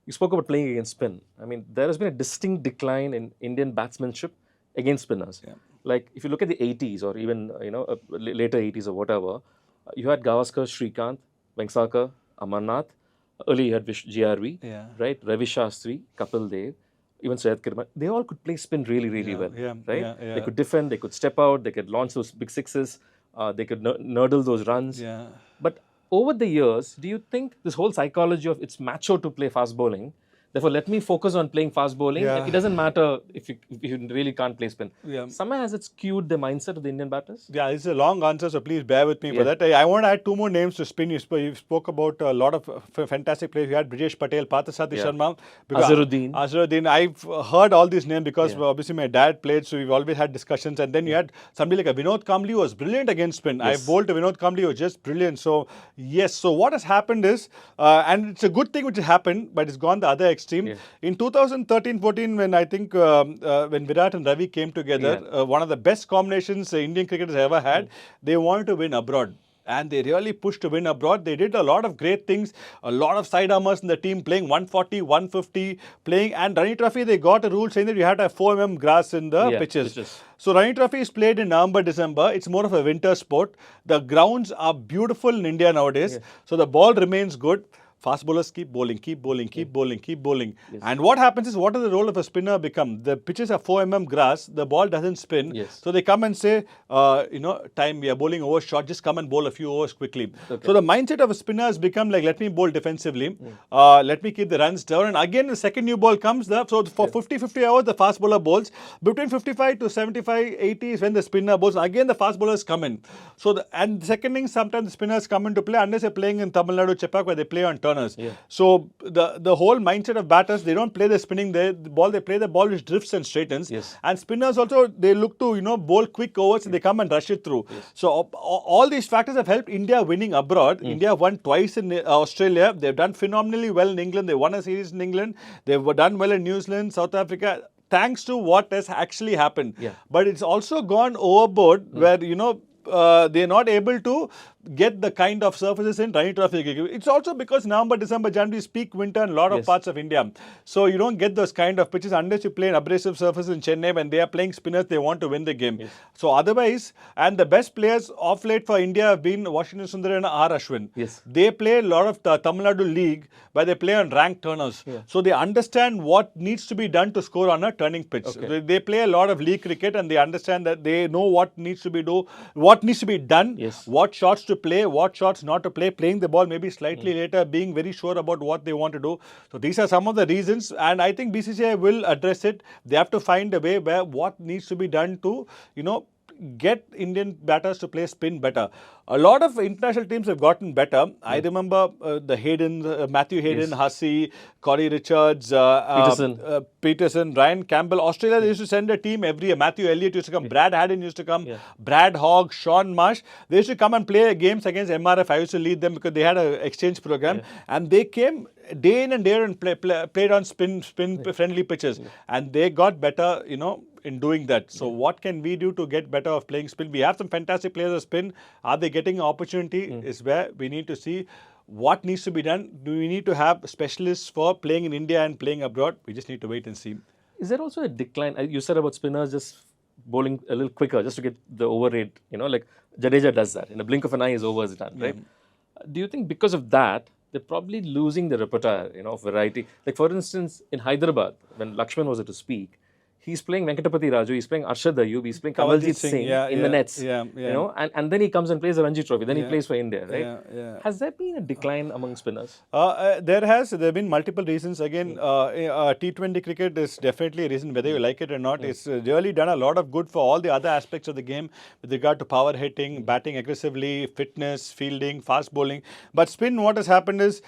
You spoke about playing against spin. I mean, there has been a distinct decline in Indian batsmanship against spinners. Yeah. Like if you look at the 80s or even later 80s or whatever, you had Gavaskar, Shrikant, Vengsakar, Amarnath. Early you had GRV, Yeah. right? Ravi Shastri, Kapil Dev, even Syed Kirman. They all could play spin really, really Yeah. well, Yeah. right? Yeah. They Yeah. could defend, they could step out, they could launch those big sixes, they could nurdle those runs. Yeah. But over the years, do you think this whole psychology of it's macho to play fast bowling, therefore let me focus on playing fast bowling, and it Yeah. doesn't matter if you really can't play spin. Yeah. Somehow has it skewed the mindset of the Indian batters? Yeah, it's a long answer, so please bear with me for Yeah. that. I want to add two more names to spin. You spoke about a lot of fantastic players. You had Brijesh Patel, Parthasarathy Yeah. Sharma, Azharuddin. Azharuddin. I've heard all these names because Yeah. obviously my dad played, so we've always had discussions. And then you had somebody like a Vinod Kambli who was brilliant against spin. I've Yes. bowled to Vinod Kambli who was just brilliant. So yes, so what has happened is, and it's a good thing which has happened, but it's gone the other extreme. Yeah. In 2013-14, when I think when Virat and Ravi came together, Yeah. one of the best combinations Indian cricket has ever had. They wanted to win abroad. And they really pushed to win abroad. They did a lot of great things. A lot of sidearmers in the team playing 140, 150, playing. And Ranji Trophy, they got a rule saying that you had to have 4 grass in the Yeah, pitches. pitches. So Ranji Trophy is played in November, December. It's more of a winter sport. The grounds are beautiful in India nowadays. So the ball remains good. Fast bowlers keep bowling, keep bowling, keep bowling, keep bowling. And what happens is, what does the role of a spinner become? The pitches are 4 grass, the ball doesn't spin. Yes. So they come and say, time, we are bowling over short, just come and bowl a few overs quickly. Okay. So the mindset of a spinner has become like, let me bowl defensively, let me keep the runs down. And again, the second new ball comes, so for 50 hours, the fast bowler bowls. Between 55 to 75, 80 is when the spinner bowls. Again, the fast bowlers come in. So, and the second thing, sometimes the spinners come into play, unless you're playing in Tamil Nadu, Chepak, where they play on turn. Yeah. So the whole mindset of batters, they don't play the spinning the ball, they play the ball which drifts and straightens. Yes. And spinners also, they look to bowl quick overs and they come and rush it through. So all these factors have helped India winning abroad. India won twice in Australia. They've done phenomenally well in England. They won a series in England. They've done well in New Zealand, South Africa, thanks to what has actually happened. Yeah. But it's also gone overboard where they're not able to get the kind of surfaces in Ranji Trophy. It's also because November, December, January is peak winter in a lot of parts of India. So you don't get those kind of pitches unless you play an abrasive surface in Chennai. When they are playing spinners, they want to win the game. So otherwise, and the best players of late for India have been Washington Sundar and R. Ashwin. Yes. They play a lot of the Tamil Nadu league where they play on ranked turners. So they understand what needs to be done to score on a turning pitch. Okay. They play a lot of league cricket and they understand that they know what needs to be what needs to be done, what shots to play, what shots not to play, playing the ball maybe slightly later, being very sure about what they want to do. So these are some of the reasons, and I think BCCI will address it. They have to find a way where what needs to be done to, get Indian batters to play spin better. A lot of international teams have gotten better. I remember the Hayden, Matthew Hayden, Hussey, Corey Richards, Peterson, Ryan Campbell. Australia, they used to send a team every year. Matthew Elliott used to come, Brad Haddon used to come, Brad Hogg, Sean Marsh. They used to come and play games against MRF. I used to lead them because they had an exchange program. And they came day in and day out and played on spin friendly pitches. And they got better, in doing that. So what can we do to get better of playing spin? We have some fantastic players of spin. Are they getting an opportunity? Is where we need to see what needs to be done. Do we need to have specialists for playing in India and playing abroad? We just need to wait and see. Is there also a decline? You said about spinners just bowling a little quicker just to get the over rate, like Jadeja does that. In a blink of an eye, his over is done, right? Do you think because of that, they're probably losing the repertoire, of variety? Like for instance, in Hyderabad, when Lakshman was to speak, he's playing Venkatapati Raju, he's playing Arshad Ayub, he's playing Kamaljeet Singh in the nets. And then he comes and plays the Ranji Trophy, then he plays for India, right? Has there been a decline among spinners? There have been multiple reasons. Again, T20 cricket is definitely a reason, whether you like it or not. It's really done a lot of good for all the other aspects of the game with regard to power hitting, batting aggressively, fitness, fielding, fast bowling. But spin, what has happened is,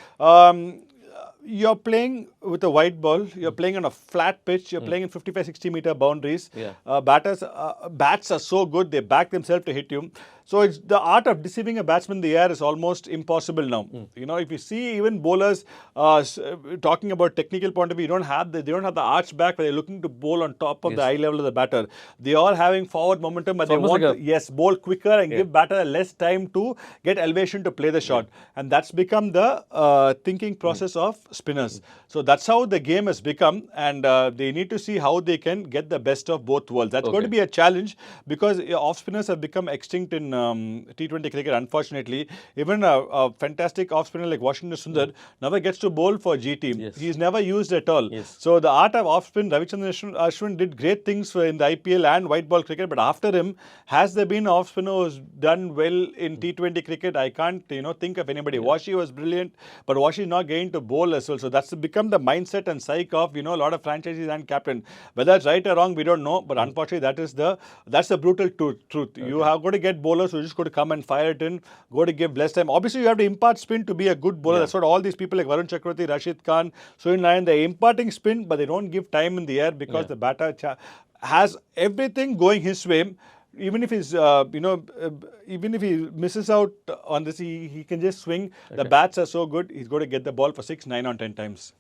you're playing with a white ball, you're playing on a flat pitch, you're playing in 55-60 meter boundaries. Bats are so good, they back themselves to hit you. So it's the art of deceiving a batsman in the air is almost impossible now. You know, if you see even bowlers talking about technical point of view, they don't have the arch back where they're looking to bowl on top of the eye level of the batter. They are having forward momentum, but they want to bowl quicker and give batter less time to get elevation to play the shot, and that's become the thinking process of spinners. So that's how the game has become, and they need to see how they can get the best of both worlds. That's going to be a challenge because off spinners have become extinct in T20 cricket, unfortunately. Even a fantastic off spinner like Washington Sundar never gets to bowl for GT. He's never used at all. So the art of off spin, Ravichandran Ashwin did great things in the IPL and white ball cricket, but after him, has there been an off spinner who's done well in T20 cricket? I can't think of anybody. Washi was brilliant, but Washi is not getting to bowl as well. So that's become the mindset and psyche of a lot of franchises and captain. Whether it's right or wrong, we don't know. But unfortunately, that's the brutal truth. You have got to get bowlers who just got to come and fire it in, go to give less time. Obviously, you have to impart spin to be a good bowler. That's what all these people like Varun Chakravarti, Rashid Khan, Sunil Nayan, they're imparting spin, but they don't give time in the air because the batter has everything going his way. Even if he's, even if he misses out on this, he can just swing. The bats are so good, he's going to get the ball for 6, 9 or 10 times.